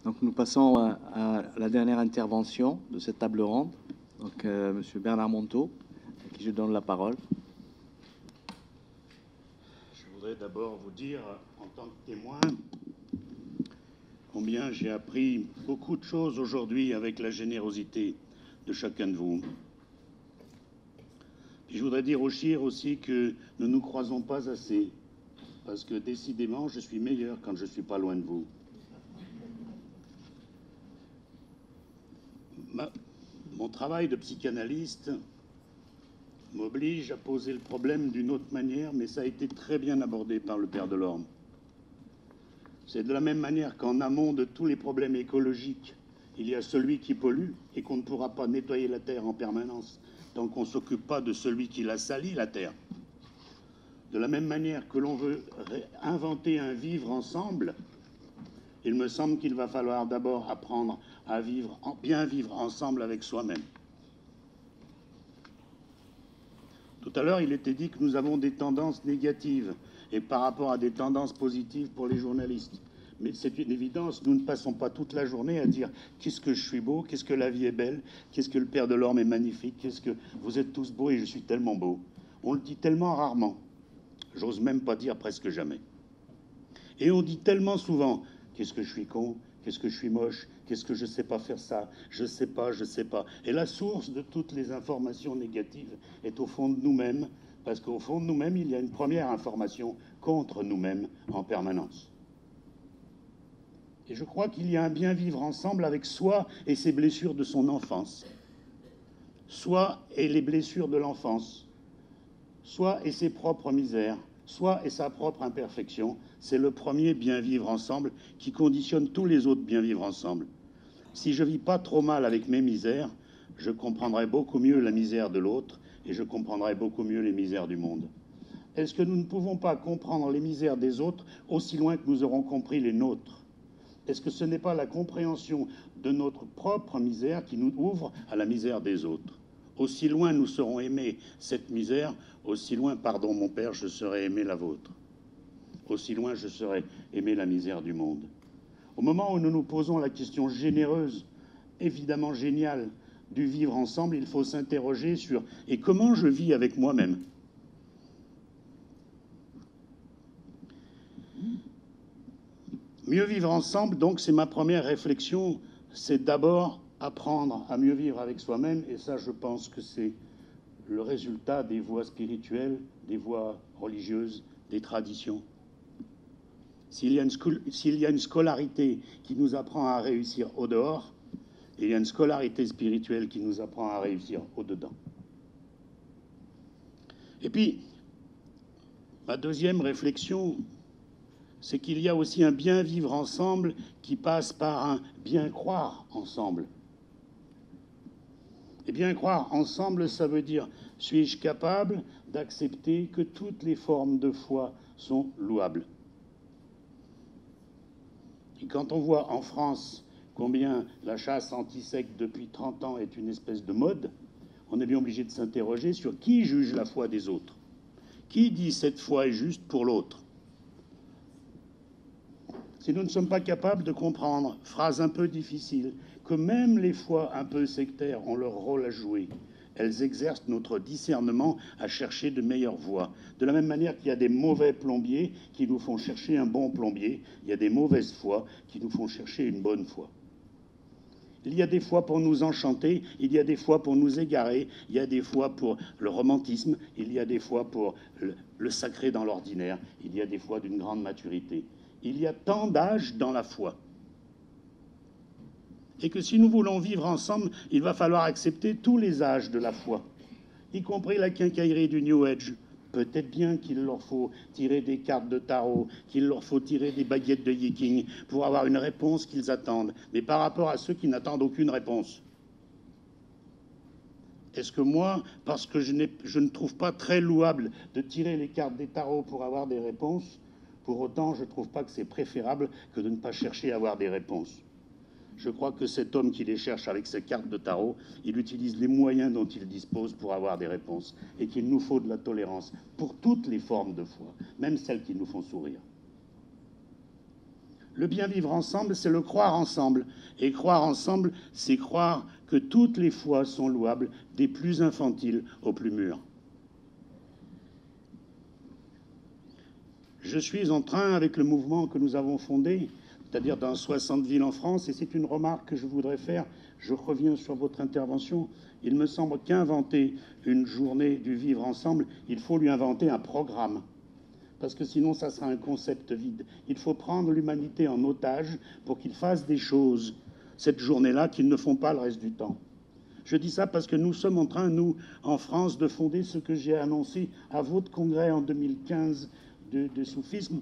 Donc nous passons à la dernière intervention de cette table ronde. Donc Monsieur Bernard Monteau, à qui je donne la parole. Je voudrais d'abord vous dire, en tant que témoin, combien j'ai appris beaucoup de choses aujourd'hui avec la générosité de chacun de vous. Puis je voudrais dire au CHIR aussi que nous ne nous croisons pas assez, parce que décidément, je suis meilleur quand je ne suis pas loin de vous. Mon travail de psychanalyste m'oblige à poser le problème d'une autre manière, mais ça a été très bien abordé par le Père Delorme. C'est de la même manière qu'en amont de tous les problèmes écologiques, il y a celui qui pollue et qu'on ne pourra pas nettoyer la Terre en permanence tant qu'on ne s'occupe pas de celui qui la salit, la Terre. De la même manière que l'on veut inventer un vivre ensemble, il me semble qu'il va falloir d'abord apprendre à bien vivre ensemble avec soi-même. Tout à l'heure, il était dit que nous avons des tendances négatives et par rapport à des tendances positives pour les journalistes. Mais c'est une évidence, nous ne passons pas toute la journée à dire « qu'est-ce que je suis beau, qu'est-ce que la vie est belle, qu'est-ce que le Père Delorme est magnifique, qu'est-ce que vous êtes tous beaux et je suis tellement beau ». On le dit tellement rarement, j'ose même pas dire presque jamais. Et on dit tellement souvent « qu'est-ce que je suis con, qu'est-ce que je suis moche, qu'est-ce que je sais pas faire ça, je sais pas, je sais pas ». Et la source de toutes les informations négatives est au fond de nous-mêmes, parce qu'au fond de nous-mêmes, il y a une première information contre nous-mêmes en permanence. Et je crois qu'il y a un bien vivre ensemble avec soi et ses blessures de son enfance, soi et les blessures de l'enfance, soi et ses propres misères, soi et sa propre imperfection. C'est le premier bien vivre ensemble qui conditionne tous les autres bien vivre ensemble. Si je ne vis pas trop mal avec mes misères, je comprendrai beaucoup mieux la misère de l'autre et je comprendrai beaucoup mieux les misères du monde. Est-ce que nous ne pouvons pas comprendre les misères des autres aussi loin que nous aurons compris les nôtres ? Est-ce que ce n'est pas la compréhension de notre propre misère qui nous ouvre à la misère des autres? Aussi loin nous serons aimés cette misère, aussi loin, pardon mon Père, je serai aimé la vôtre. Aussi loin je serai aimé la misère du monde. Au moment où nous nous posons la question généreuse, évidemment géniale, du vivre ensemble, il faut s'interroger sur « et comment je vis avec moi-même » ? Mieux vivre ensemble, donc, c'est ma première réflexion, c'est d'abord apprendre à mieux vivre avec soi-même, et ça, je pense que c'est le résultat des voies spirituelles, des voies religieuses, des traditions. S'il y a une scolarité qui nous apprend à réussir au dehors, il y a une scolarité spirituelle qui nous apprend à réussir au dedans. Et puis, ma deuxième réflexion, c'est qu'il y a aussi un bien vivre ensemble qui passe par un bien croire ensemble. Et bien croire ensemble, ça veut dire, suis-je capable d'accepter que toutes les formes de foi sont louables? Et quand on voit en France combien la chasse anti-secte depuis 30 ans est une espèce de mode, on est bien obligé de s'interroger sur qui juge la foi des autres. Qui dit cette foi est juste pour l'autre? Si nous ne sommes pas capables de comprendre, phrase un peu difficile, que même les foi un peu sectaires ont leur rôle à jouer, elles exercent notre discernement à chercher de meilleures voies. De la même manière qu'il y a des mauvais plombiers qui nous font chercher un bon plombier, il y a des mauvaises foi qui nous font chercher une bonne foi. Il y a des fois pour nous enchanter, il y a des fois pour nous égarer, il y a des fois pour le romantisme, il y a des fois pour le sacré dans l'ordinaire, il y a des fois d'une grande maturité. Il y a tant d'âges dans la foi. Et que si nous voulons vivre ensemble, il va falloir accepter tous les âges de la foi, y compris la quincaillerie du New Age. Peut-être bien qu'il leur faut tirer des cartes de tarot, qu'il leur faut tirer des baguettes de yiking pour avoir une réponse qu'ils attendent. Mais par rapport à ceux qui n'attendent aucune réponse, est-ce que moi, parce que je ne trouve pas très louable de tirer les cartes des tarots pour avoir des réponses, pour autant, je ne trouve pas que c'est préférable que de ne pas chercher à avoir des réponses. Je crois que cet homme qui les cherche avec ses cartes de tarot, il utilise les moyens dont il dispose pour avoir des réponses. Et qu'il nous faut de la tolérance pour toutes les formes de foi, même celles qui nous font sourire. Le bien vivre ensemble, c'est le croire ensemble. Et croire ensemble, c'est croire que toutes les foi sont louables, des plus infantiles aux plus mûres. Je suis en train, avec le mouvement que nous avons fondé, c'est-à-dire dans 60 villes en France, et c'est une remarque que je voudrais faire, je reviens sur votre intervention, il me semble qu'inventer une journée du vivre ensemble, il faut lui inventer un programme. Parce que sinon, ça sera un concept vide. Il faut prendre l'humanité en otage pour qu'ils fassent des choses, cette journée-là, qu'ils ne font pas le reste du temps. Je dis ça parce que nous sommes en train, nous, en France, de fonder ce que j'ai annoncé à votre congrès en 2015 de soufisme.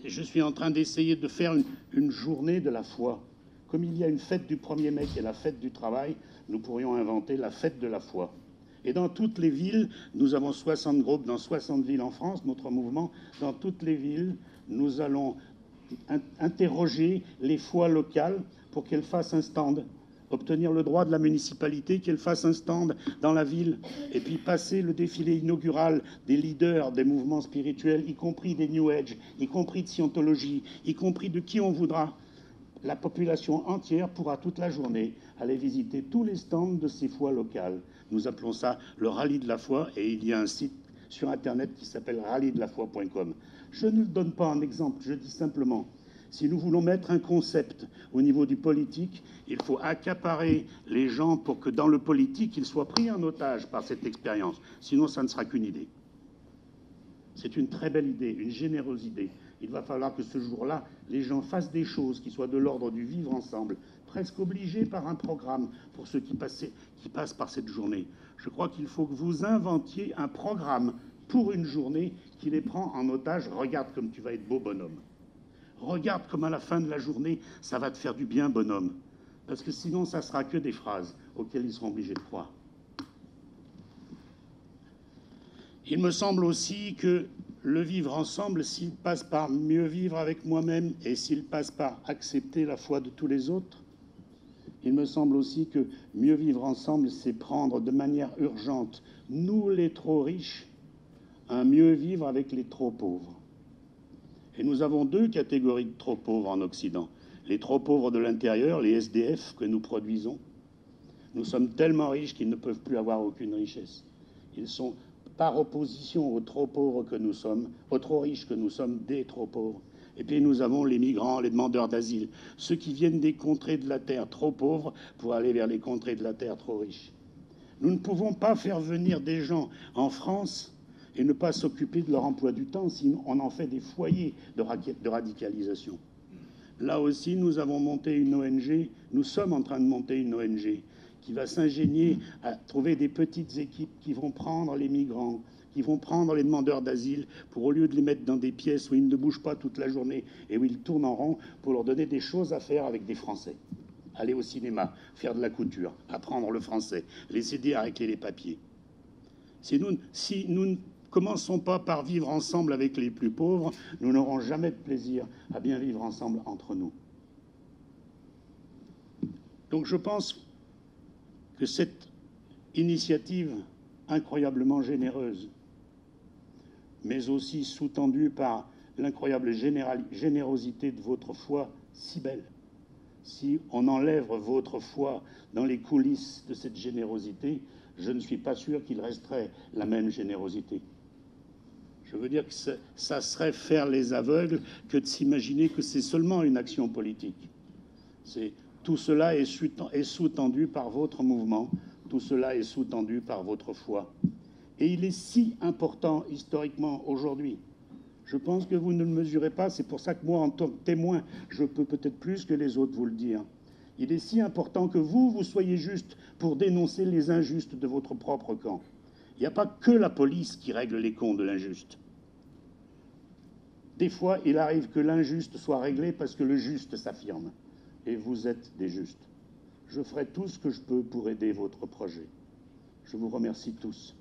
Je suis en train d'essayer de faire une journée de la foi. Comme il y a une fête du 1er mai qui est la fête du travail, nous pourrions inventer la fête de la foi. Et dans toutes les villes, nous avons 60 groupes dans 60 villes en France, notre mouvement. Dans toutes les villes, nous allons interroger les foi locales pour qu'elles fassent un stand, obtenir le droit de la municipalité qu'elle fasse un stand dans la ville, et puis passer le défilé inaugural des leaders des mouvements spirituels, y compris des New Age, y compris de Scientologie, y compris de qui on voudra. La population entière pourra toute la journée aller visiter tous les stands de ces foi locales. Nous appelons ça le rallye de la foi, et il y a un site sur Internet qui s'appelle rallyedelafoi.com. Je ne donne pas un exemple, je dis simplement, si nous voulons mettre un concept au niveau du politique, il faut accaparer les gens pour que dans le politique, ils soient pris en otage par cette expérience. Sinon, ça ne sera qu'une idée. C'est une très belle idée, une généreuse idée. Il va falloir que ce jour-là, les gens fassent des choses qui soient de l'ordre du vivre ensemble, presque obligés par un programme pour ceux qui passent par cette journée. Je crois qu'il faut que vous inventiez un programme pour une journée qui les prend en otage. Regarde comme tu vas être beau bonhomme. Regarde comme à la fin de la journée, ça va te faire du bien, bonhomme. Parce que sinon, ça sera que des phrases auxquelles ils seront obligés de croire. Il me semble aussi que le vivre ensemble, s'il passe par mieux vivre avec moi-même et s'il passe par accepter la foi de tous les autres, il me semble aussi que mieux vivre ensemble, c'est prendre de manière urgente, nous les trop riches, un mieux vivre avec les trop pauvres. Et nous avons deux catégories de trop pauvres en Occident. Les trop pauvres de l'intérieur, les SDF que nous produisons. Nous sommes tellement riches qu'ils ne peuvent plus avoir aucune richesse. Ils sont par opposition aux trop pauvres que nous sommes, aux trop riches que nous sommes, des trop pauvres. Et puis nous avons les migrants, les demandeurs d'asile, ceux qui viennent des contrées de la terre trop pauvres pour aller vers les contrées de la terre trop riches. Nous ne pouvons pas faire venir des gens en France et ne pas s'occuper de leur emploi du temps, sinon on en fait des foyers de radicalisation. Là aussi, nous avons monté une ONG, nous sommes en train de monter une ONG qui va s'ingénier à trouver des petites équipes qui vont prendre les migrants, qui vont prendre les demandeurs d'asile pour, au lieu de les mettre dans des pièces où ils ne bougent pas toute la journée et où ils tournent en rond, pour leur donner des choses à faire avec des Français. Aller au cinéma, faire de la couture, apprendre le français, les aider à régler les papiers. Si nous ne commençons pas par vivre ensemble avec les plus pauvres, nous n'aurons jamais de plaisir à bien vivre ensemble entre nous. Donc je pense que cette initiative incroyablement généreuse, mais aussi sous-tendue par l'incroyable générosité de votre foi si belle, si on enlève votre foi dans les coulisses de cette générosité, je ne suis pas sûr qu'il resterait la même générosité. Je veux dire que ça serait faire les aveugles que de s'imaginer que c'est seulement une action politique. Tout cela est sous-tendu par votre mouvement, tout cela est sous-tendu par votre foi. Et il est si important historiquement aujourd'hui. Je pense que vous ne le mesurez pas, c'est pour ça que moi, en tant que témoin, je peux peut-être plus que les autres vous le dire. Il est si important que vous soyez juste pour dénoncer les injustes de votre propre camp. Il n'y a pas que la police qui règle les comptes de l'injuste. Des fois, il arrive que l'injuste soit réglé parce que le juste s'affirme. Et vous êtes des justes. Je ferai tout ce que je peux pour aider votre projet. Je vous remercie tous.